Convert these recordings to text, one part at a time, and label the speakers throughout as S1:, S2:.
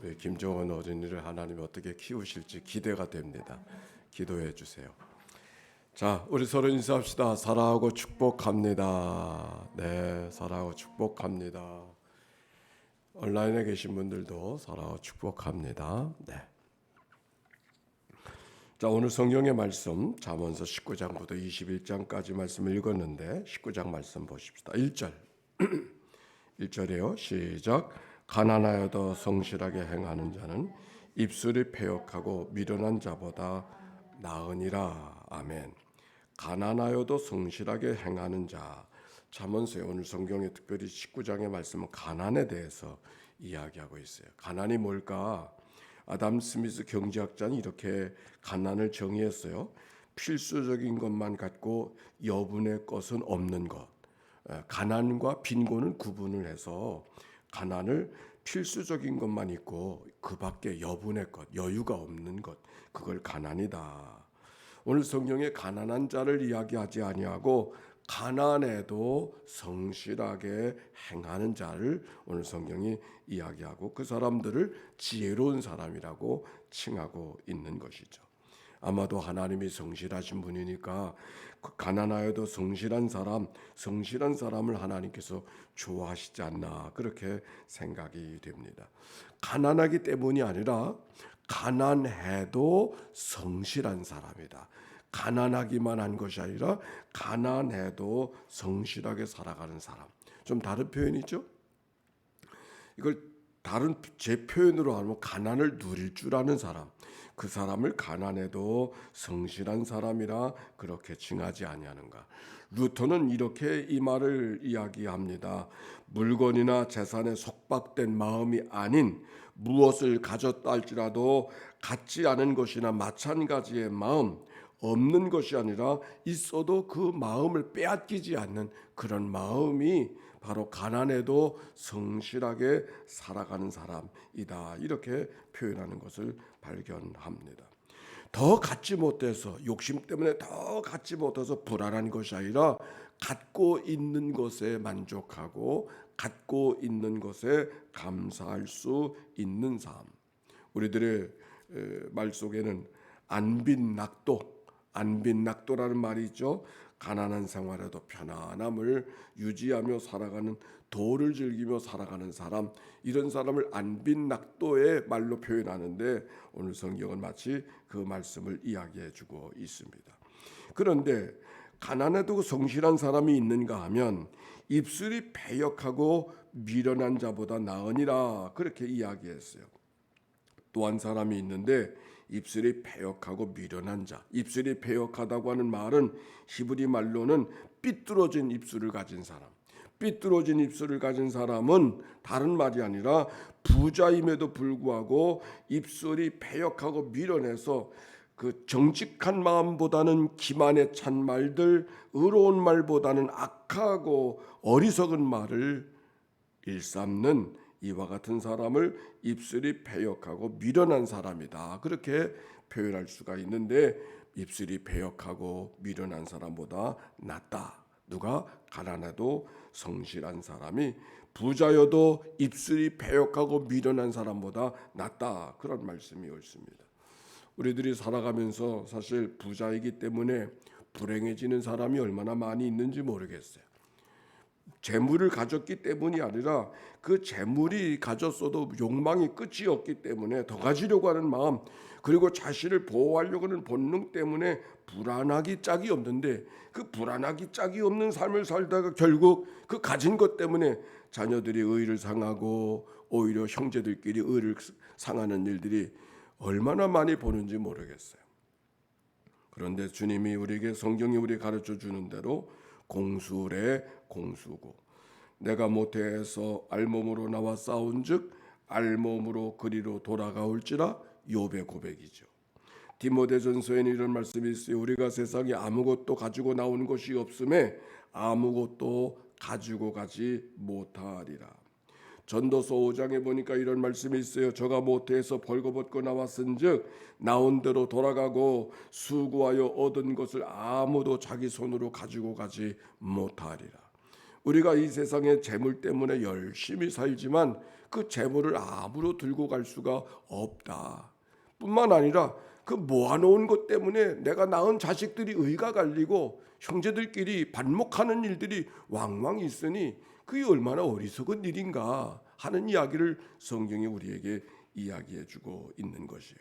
S1: 우리 김정은 어린이를 하나님이 어떻게 키우실지 기대가 됩니다. 기도해 주세요. 자, 우리 서로 인사합시다. 사랑하고 축복합니다. 네, 사랑하고 축복합니다. 온라인에 계신 분들도 사랑하고 축복합니다. 네. 자, 오늘 성경의 말씀 잠언서 19장부터 21장까지 말씀을 읽었는데 19장 말씀 보십시다. 1절 1절이에요. 시작. 가난하여도 성실하게 행하는 자는 입술이 패역하고 미련한 자보다 나으니라. 아멘. 가난하여도 성실하게 행하는 자. 잠언서에 오늘 성경에 특별히 19장의 말씀은 가난에 대해서 이야기하고 있어요. 가난이 뭘까? 아담 스미스 경제학자는 이렇게 가난을 정의했어요. 필수적인 것만 갖고 여분의 것은 없는 것. 가난과 빈곤은 구분을 해서 가난을 필수적인 것만 있고 그 밖에 여분의 것, 여유가 없는 것, 그걸 가난이다. 오늘 성경에 가난한 자를 이야기하지 아니하고 가난해도 성실하게 행하는 자를 오늘 성경이 이야기하고 그 사람들을 지혜로운 사람이라고 칭하고 있는 것이죠. 아마도 하나님이 성실하신 분이니까 가난하여도 성실한 사람을 하나님께서 좋아하시지 않나 그렇게 생각이 됩니다. 가난하기 때문이 아니라 가난해도 성실한 사람이다. 가난하기만 한 것이 아니라 가난해도 성실하게 살아가는 사람. 좀 다른 표현이죠? 이걸 다른 제 표현으로 하면 가난을 누릴 줄 아는 사람. 그 사람을 가난해도 성실한 사람이라 그렇게 칭하지 아니하는가. 루터는 이렇게 이 말을 이야기합니다. 물건이나 재산에 속박된 마음이 아닌 무엇을 가졌다 할지라도 갖지 않은 것이나 마찬가지의 마음, 없는 것이 아니라 있어도 그 마음을 빼앗기지 않는 그런 마음이 바로 가난해도 성실하게 살아가는 사람이다. 이렇게 표현하는 것을 발견합니다. 더 갖지 못해서 욕심 때문에 더 갖지 못해서 불안한 것이 아니라 갖고 있는 것에 만족하고 갖고 있는 것에 감사할 수 있는 삶. 우리들의 말 속에는 안빈낙도라는 말이 있죠. 가난한 생활에도 편안함을 유지하며 살아가는 도를 즐기며 살아가는 사람, 이런 사람을 안빈낙도의 말로 표현하는데 오늘 성경은 마치 그 말씀을 이야기해주고 있습니다. 그런데 가난해도 성실한 사람이 있는가 하면 입술이 패역하고 미련한 자보다 나으니라 그렇게 이야기했어요. 또 한 사람이 있는데 입술이 패역하고 미련한 자. 입술이 패역하다고 하는 말은 히브리 말로는 삐뚤어진 입술을 가진 사람. 삐뚤어진 입술을 가진 사람은 다른 말이 아니라 부자임에도 불구하고 입술이 패역하고 미련해서 그 정직한 마음보다는 기만에 찬 말들, 의로운 말보다는 악하고 어리석은 말을 일삼는 이와 같은 사람을 입술이 패역하고 미련한 사람이다. 그렇게 표현할 수가 있는데 입술이 패역하고 미련한 사람보다 낫다. 누가? 가난해도 성실한 사람이 부자여도 입술이 패역하고 미련한 사람보다 낫다. 그런 말씀이 옳습니다. 우리들이 살아가면서 사실 부자이기 때문에 불행해지는 사람이 얼마나 많이 있는지 모르겠어요. 재물을 가졌기 때문이 아니라 그 재물이 가졌어도 욕망이 끝이 없기 때문에 더 가지려고 하는 마음, 그리고 자신을 보호하려고 하는 본능 때문에 불안하기 짝이 없는데 그 불안하기 짝이 없는 삶을 살다가 결국 그 가진 것 때문에 자녀들이 의를 상하고 오히려 형제들끼리 의를 상하는 일들이 얼마나 많이 보는지 모르겠어요. 그런데 주님이 우리에게 성경이 우리 가르쳐 주는 대로 공수래 공수고 내가 모태에서 알몸으로 나와 싸운즉 알몸으로 그리로 돌아가올지라 욥의 고백이죠. 디모데전서에는 이런 말씀이 있어요. 우리가 세상에 아무것도 가지고 나오는 것이 없음에 아무것도 가지고 가지 못하리라. 전도서 5장에 보니까 이런 말씀이 있어요. 저가 모태에서 벌거벗고 나왔은즉 나온 대로 돌아가고 수고하여 얻은 것을 아무도 자기 손으로 가지고 가지 못하리라. 우리가 이 세상의 재물 때문에 열심히 살지만 그 재물을 아무로 들고 갈 수가 없다. 뿐만 아니라 그 모아놓은 것 때문에 내가 낳은 자식들이 의가 갈리고 형제들끼리 반목하는 일들이 왕왕 있으니 그게 얼마나 어리석은 일인가 하는 이야기를 성경이 우리에게 이야기해주고 있는 것이에요.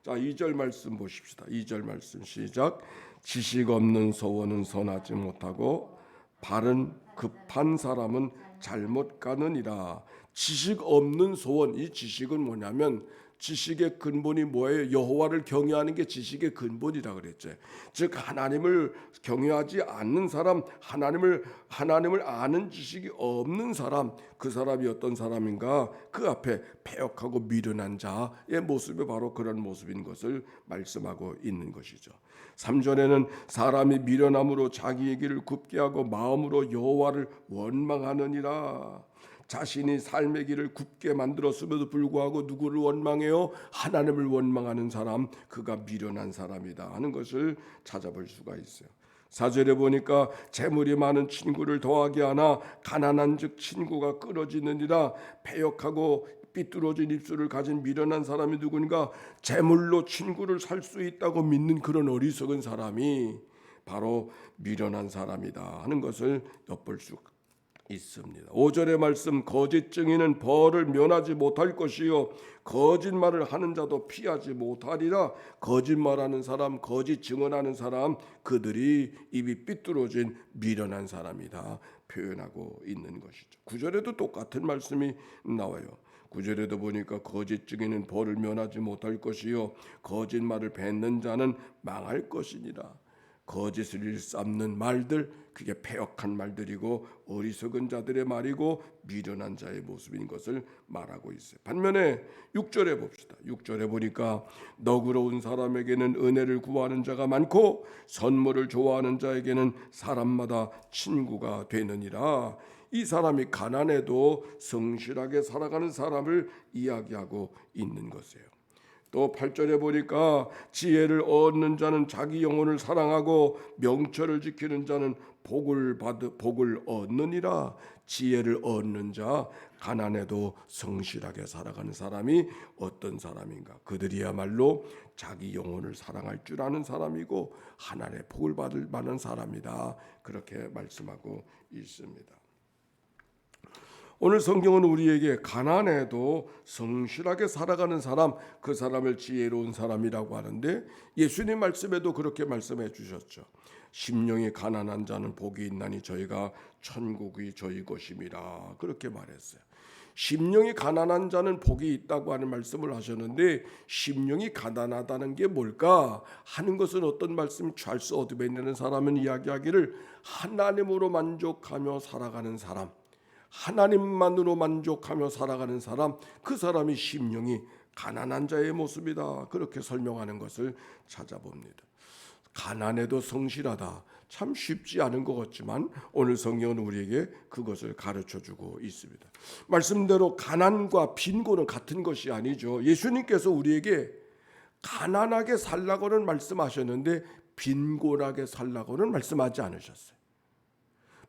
S1: 자, 2절 말씀 보십시다. 2절 말씀 시작. 지식 없는 소원은 선하지 못하고 발은 급한 사람은 잘못 가느니라. 지식 없는 소원, 이 지식은 뭐냐면 지식의 근본이 뭐예요? 여호와를 경외하는 게 지식의 근본이라 그랬죠. 즉 하나님을 경외하지 않는 사람, 하나님을 아는 지식이 없는 사람, 그 사람이 어떤 사람인가? 그 앞에 패역하고 미련한 자의 모습이 바로 그런 모습인 것을 말씀하고 있는 것이죠. 3절에는 사람이 미련함으로 자기 얘기를 굽게 하고 마음으로 여호와를 원망하느니라. 자신이 삶의 길을 굽게 만들었음에도 불구하고 누구를 원망해요? 하나님을 원망하는 사람, 그가 미련한 사람이다 하는 것을 찾아볼 수가 있어요. 4절에 보니까 재물이 많은 친구를 더하게 하나 가난한즉 친구가 끊어지느니라. 패역하고 삐뚤어진 입술을 가진 미련한 사람이 누군가? 재물로 친구를 살 수 있다고 믿는 그런 어리석은 사람이 바로 미련한 사람이다 하는 것을 엿볼 수 있습니다. 5절의 말씀, 거짓 증인은 벌을 면하지 못할 것이요 거짓말을 하는 자도 피하지 못하리라. 거짓말하는 사람, 거짓 증언하는 사람, 그들이 입이 삐뚤어진 미련한 사람이다 표현하고 있는 것이죠. 9절에도 똑같은 말씀이 나와요. 9절에도 보니까 거짓 증인은 벌을 면하지 못할 것이요 거짓말을 뱉는 자는 망할 것이니라. 거짓을 일삼는 말들, 그게 패역한 말들이고 어리석은 자들의 말이고 미련한 자의 모습인 것을 말하고 있어요. 반면에 6절에 봅시다. 6절에 보니까 너그러운 사람에게는 은혜를 구하는 자가 많고 선물을 좋아하는 자에게는 사람마다 친구가 되느니라. 이 사람이 가난해도 성실하게 살아가는 사람을 이야기하고 있는 것이에요. 또 8절에 보니까 지혜를 얻는 자는 자기 영혼을 사랑하고 명철을 지키는 자는 복을 얻느니라. 지혜를 얻는 자, 가난해도 성실하게 살아가는 사람이 어떤 사람인가? 그들이야말로 자기 영혼을 사랑할 줄 아는 사람이고 하나님의 복을 받을 만한 사람이다. 그렇게 말씀하고 있습니다. 오늘 성경은 우리에게 가난해도 성실하게 살아가는 사람, 그 사람을 지혜로운 사람이라고 하는데 예수님 말씀에도 그렇게 말씀해 주셨죠. 심령이 가난한 자는 복이 있나니 저희가 천국이 저희 것임이라 그렇게 말했어요. 심령이 가난한 자는 복이 있다고 하는 말씀을 하셨는데 심령이 가난하다는 게 뭘까 하는 것은 어떤 말씀 찰스 어드벤이라는 사람은 이야기하기를 하나님으로 만족하며 살아가는 사람, 하나님만으로 만족하며 살아가는 사람, 그 사람이 심령이 가난한 자의 모습이다 그렇게 설명하는 것을 찾아봅니다. 가난해도 성실하다, 참 쉽지 않은 것 같지만 오늘 성경은 우리에게 그것을 가르쳐주고 있습니다. 말씀대로 가난과 빈곤은 같은 것이 아니죠. 예수님께서 우리에게 가난하게 살라고는 말씀하셨는데 빈곤하게 살라고는 말씀하지 않으셨어요.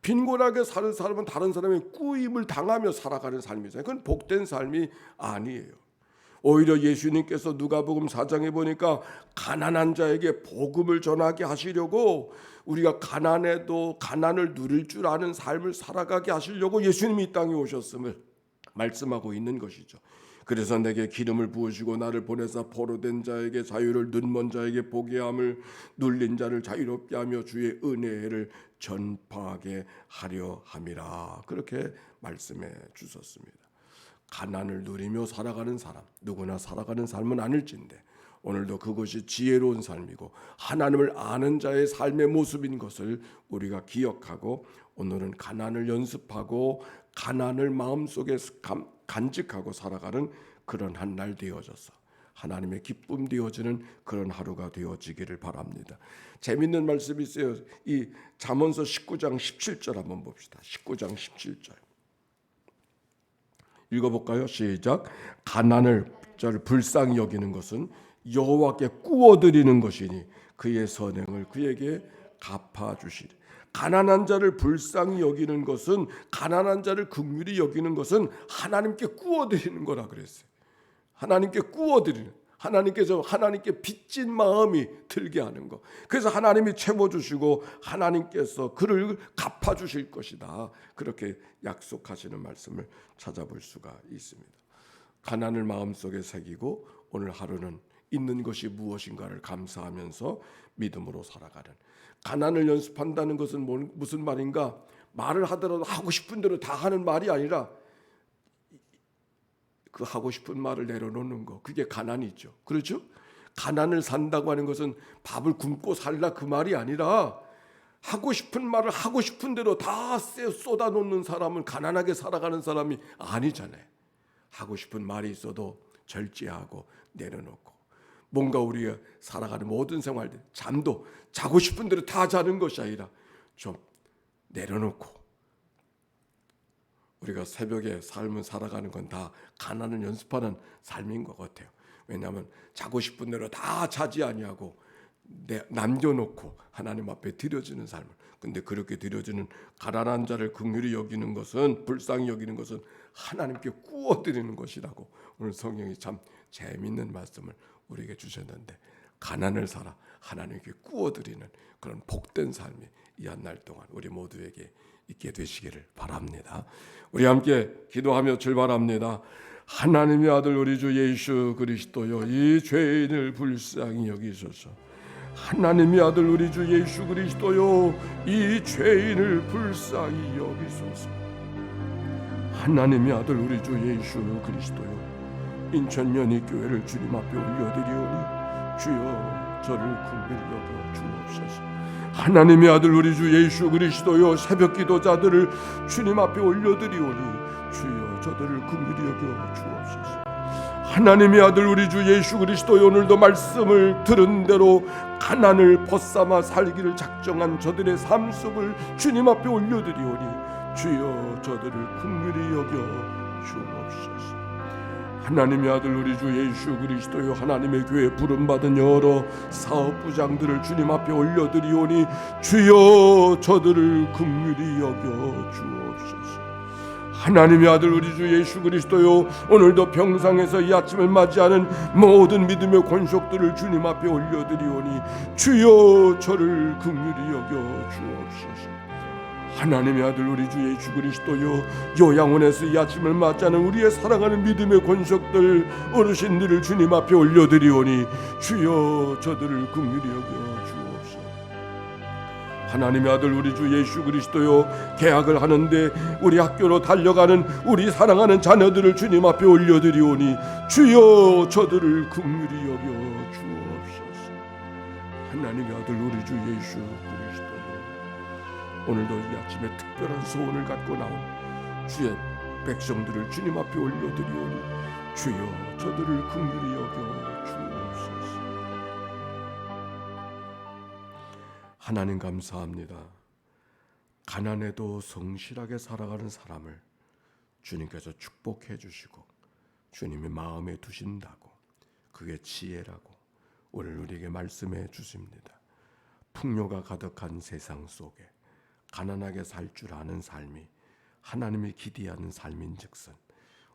S1: 빈곤하게 사는 사람은 다른 사람의 꾸임을 당하며 살아가는 삶이잖아요. 그건 복된 삶이 아니에요. 오히려 예수님께서 누가복음 4장에 보니까 가난한 자에게 복음을 전하게 하시려고 우리가 가난해도 가난을 누릴 줄 아는 삶을 살아가게 하시려고 예수님이 이 땅에 오셨음을 말씀하고 있는 것이죠. 그래서 내게 기름을 부으시고 나를 보내사 포로된 자에게 자유를, 눈먼 자에게 보게 함을, 눌린 자를 자유롭게 하며 주의 은혜를 전파하게 하려 함이라 그렇게 말씀해 주셨습니다. 가난을 누리며 살아가는 사람, 누구나 살아가는 삶은 아닐진데 오늘도 그것이 지혜로운 삶이고 하나님을 아는 자의 삶의 모습인 것을 우리가 기억하고 오늘은 가난을 연습하고 가난을 마음속에 간직하고 살아가는 그런 한 날 되어져서 하나님의 기쁨 되어지는 그런 하루가 되어지기를 바랍니다. 재밌는 말씀이 있어요. 이 잠언서 19장 17절 한번 봅시다. 19장 17절 읽어볼까요? 시작. 가난을 불쌍히 여기는 것은 여호와께 꾸어드리는 것이니 그의 선행을 그에게 갚아주시리. 가난한 자를 불쌍히 여기는 것은, 가난한 자를 긍휼히 여기는 것은 하나님께 구워드리는 거라 그랬어요. 하나님께 구워드리는, 하나님께 빚진 마음이 들게 하는 것. 그래서 하나님이 채워주시고 하나님께서 그를 갚아주실 것이다. 그렇게 약속하시는 말씀을 찾아볼 수가 있습니다. 가난을 마음속에 새기고 오늘 하루는 있는 것이 무엇인가를 감사하면서 믿음으로 살아가는, 가난을 연습한다는 것은 무슨 말인가? 말을 하더라도 하고 싶은 대로 다 하는 말이 아니라 그 하고 싶은 말을 내려놓는 거, 그게 가난이죠. 그렇죠? 가난을 산다고 하는 것은 밥을 굶고 살라 그 말이 아니라 하고 싶은 말을 하고 싶은 대로 다 쏟아놓는 사람은 가난하게 살아가는 사람이 아니잖아요. 하고 싶은 말이 있어도 절제하고 내려놓고, 뭔가 우리가 살아가는 모든 생활들, 잠도 자고 싶은 대로 다 자는 것이 아니라 좀 내려놓고, 우리가 새벽에 삶을 살아가는 건 다 가난을 연습하는 삶인 것 같아요. 왜냐하면 자고 싶은 대로 다 자지 아니하고 남겨놓고 하나님 앞에 드려지는 삶을. 근데 그렇게 드려지는 가난한 자를 긍휼히 여기는 것은, 불쌍히 여기는 것은 하나님께 구워드리는 것이라고 오늘 성경이 참 재미있는 말씀을 우리에게 주셨는데, 가난을 살아 하나님께 구워드리는 그런 복된 삶이 이 한 날 동안 우리 모두에게 있게 되시기를 바랍니다. 우리 함께 기도하며 출발합니다. 하나님의 아들 우리 주 예수 그리스도여, 이 죄인을 불쌍히 여기소서. 하나님의 아들 우리 주 예수 그리스도여, 이 죄인을 불쌍히 여기소서. 하나님의 아들 우리 주 예수 그리스도여, 인천 연희교회를 주님 앞에 올려드리오니 주여 저를 긍휼히 여겨 주옵소서. 하나님의 아들 우리 주 예수 그리스도여, 새벽 기도자들을 주님 앞에 올려드리오니 주여 저들을 긍휼히 여겨 주옵소서. 하나님의 아들 우리 주 예수 그리스도여, 오늘도 말씀을 들은 대로 가난을 벗삼아 살기를 작정한 저들의 삶 속을 주님 앞에 올려드리오니 주여 저들을 긍휼히 여겨 주옵소서. 하나님의 아들 우리 주 예수 그리스도여, 하나님의 교회 부름받은 여러 사업부장들을 주님 앞에 올려드리오니 주여 저들을 긍휼히 여겨 주옵소서. 하나님의 아들 우리 주 예수 그리스도여, 오늘도 평상에서 이 아침을 맞이하는 모든 믿음의 권속들을 주님 앞에 올려드리오니 주여 저를 긍휼히 여겨 주옵소서. 하나님의 아들 우리 주 예수 그리스도여, 요양원에서 이 아침을 맞이하는 우리의 사랑하는 믿음의 권속들, 어르신들을 주님 앞에 올려드리오니 주여 저들을 긍휼히 여겨 주옵소서. 하나님의 아들 우리 주 예수 그리스도여, 계약을 하는데 우리 학교로 달려가는 우리 사랑하는 자녀들을 주님 앞에 올려드리오니 주여 저들을 긍휼히 여겨 주옵소서. 하나님의 아들 우리 주 예수 그리스도여, 오늘도 이 아침에 특별한 소원을 갖고 나온 주의 백성들을 주님 앞에 올려드리오니 주여 저들을 긍휼히 여겨 주옵소서. 하나님 감사합니다. 가난해도 성실하게 살아가는 사람을 주님께서 축복해 주시고 주님이 마음에 두신다고, 그게 지혜라고 오늘 우리에게 말씀해 주십니다. 풍요가 가득한 세상 속에 가난하게 살 줄 아는 삶이 하나님이 기대하는 삶인즉슨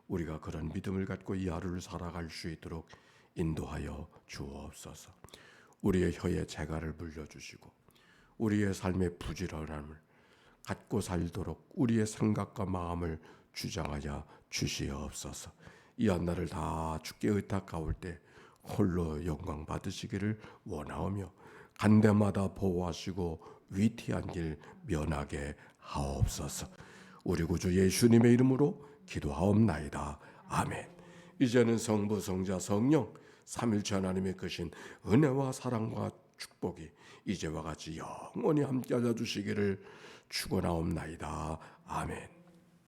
S1: 우리가 그런 믿음을 갖고 이 하루를 살아갈 수 있도록 인도하여 주옵소서. 우리의 혀에 재갈을 물려주시고 우리의 삶의 부지런함을 갖고 살도록 우리의 생각과 마음을 주장하여 주시옵소서. 이 한날을 다 주께 의탁하올 때 홀로 영광 받으시기를 원하오며 간 데마다 보호하시고 위태한 길 면하게 하옵소서. 우리 구주 예수님의 이름으로 기도하옵나이다. 아멘. 이제는 성부 성자 성령 삼일체 하나님의 크신 은혜와 사랑과 축복이 이제와 같이 영원히 함께하여 주시기를 축원하옵나이다. 아멘.